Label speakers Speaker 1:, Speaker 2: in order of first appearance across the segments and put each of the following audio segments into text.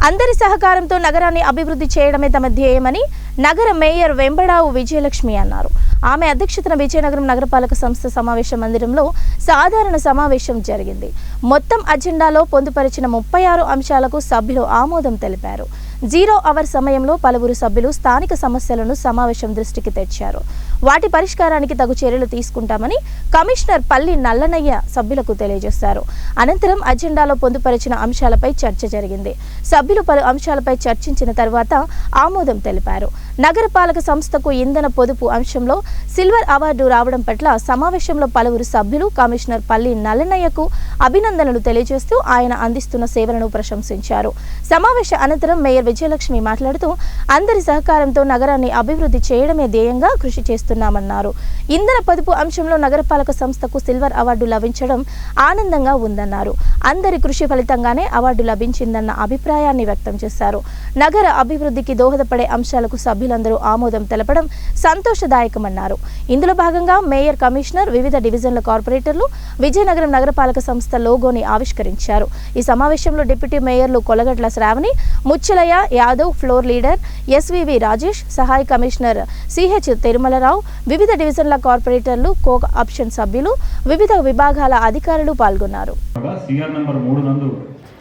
Speaker 1: అందరి సహకారంతో నగరాన్ని అభివృద్ధి చేయడమే తమ ధ్యేయమని నగర మేయర్ వెంబడావు విజయలక్ష్మి అన్నారు. ఆమె అధ్యక్షతన విజయనగరం నగరపాలక సంస్థ సమావేశ మందిరంలో సాధారణ సమావేశం జరిగింది. మొత్తం అజెండాలో పొందుపరిచిన 36 అంశాలకు సభ్యులు ఆమోదం తెలిపారు. 0 అవర్ సమయంలో పలువురు సభ్యులు స్థానిక సమస్యలను సమావేశం దృష్టికి తెచ్చారు. వాటి పరిష్కారానికి తగు చర్యలు తీసుకుంటామని కమిషనర్ పల్లి నల్లనయ్య సభ్యులకు తెలియజేశారు. అనంతరం అజెండాలో పొందుపరిచిన అంశాలపై చర్చ జరిగింది. సభ్యులు పలు అంశాలపై చర్చించిన తర్వాత ఆమోదం తెలిపారు. నగరపాలక సంస్థకు ఇంధన పొదుపు అంశంలో సిల్వర్ అవార్డు రావడం పట్ల సమావేశంలో పలువురు సభ్యులు కమిషనర్ పల్లి నల్లనయ్యకు అభినందనలు తెలియజేస్తూ ఆయన అందిస్తున్న సేవలను ప్రశంసించారు. సమావేశ అనంతరం మేయర్ విజయలక్ష్మి మాట్లాడుతూ అందరి సహకారంతో నగరాన్ని అభివృద్ధి చేయడమే ధ్యేయంగా కృషి చేస్తున్నామన్నారు. ఇంధన పొదుపు అంశంలో నగరపాలక సంస్థకు సిల్వర్ అవార్డు లభించడం ఆనందంగా ఉందన్నారు. అందరి కృషి ఫలితంగానే అవార్డు లభించిందన్న అభిప్రాయాన్ని వ్యక్తం చేశారు. నగర అభివృద్ధికి దోహదపడే అంశాలకు సభ్యులందరూ ఆమోదం తెలపడం సంతోషదాయకమన్నారు. ఇందులో భాగంగా మేయర్, కమిషనర్, వివిధ డివిజన్ల కార్పొరేటర్లు విజయనగరం నగరపాలక సంస్థ లోగోని ఆవిష్కరించారు. ఈ సమావేశంలో డిప్యూటీ మేయర్లు Kolagatla Sravani, Muchchalayya Yadav, floor leader SVV Rajesh, సహాయ కమిషనర్ సిహెచ్ తిరుమలరావు, వివిధ డివిజన్ల కార్పొరేటర్లు, కో ఆప్షన్ సభ్యులు, వివిధ విభాగాల అధికారులు పాల్గొన్నారు.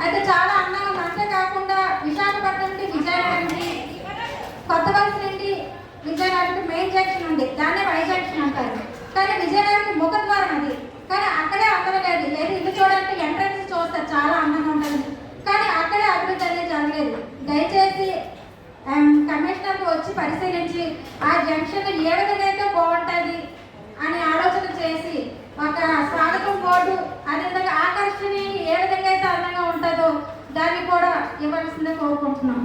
Speaker 2: అయితే చాలా అందంగా అంతే కాకుండా విశాఖపట్నం నుండి విజయనగరంకి, కొత్తవలస నుండి విజయనగరంకి మెయిన్ జంక్షన్ ఉంది, దాన్నే వై జంక్షన్ అంటారు. కానీ విజయనగరంకి ముఖద్వారం అది, కానీ అక్కడే అందరూ లేదు ఇల్లు చూడాలంటే ఎంట్రన్స్ చూస్తారు, చాలా అందంగా ఉంటుంది, కానీ అక్కడే అభివృద్ధి అనేది జరగలేదు. దయచేసి కమిషనర్కి వచ్చి పరిశీలించి ఆ జంక్షన్ ఏ విధంగా అయితే బాగుంటుంది అని ఆలోచన చేసి ఒక స్వాగతం బోర్డు, అదేవిధంగా ఆకర్షణ ఏ విధంగా అయితే అందంగా ఉంటుందో దాన్ని కూడా ఇవ్వాల్సిందే కోరుకుంటున్నాం.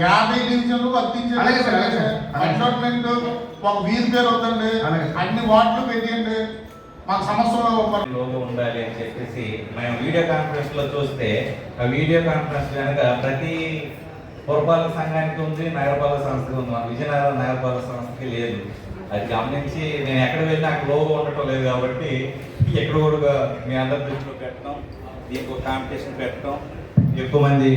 Speaker 3: 50 డివిజన్లు అడ్వర్టైజ్మెంట్ ఒక వీధి పేరు అవుతుంది, అన్ని వార్డులు పెట్టండి, మాకు సమస్యలు
Speaker 4: ఉండాలి అని చెప్పేసి మేము వీడియో కాన్ఫరెన్స్ లో చూస్తే ఆ వీడియో కాన్ఫరెన్స్ కనుక ప్రతి పురపాలక సంఘానికి ఉంది, నగరపాలక సంస్థకి ఉంది, మన విజయనగరం నగరపాలక సంస్థకి లేదు. అది గమనించి నేను ఎక్కడ వెళ్ళినా అక్కడ లోగో ఉండటం లేదు కాబట్టి ఎక్కడ కూడా మీ అందరి దృష్టిలో పెట్టడం, దీనికి కాంపిటీషన్ పెట్టడం, ఎక్కువ మంది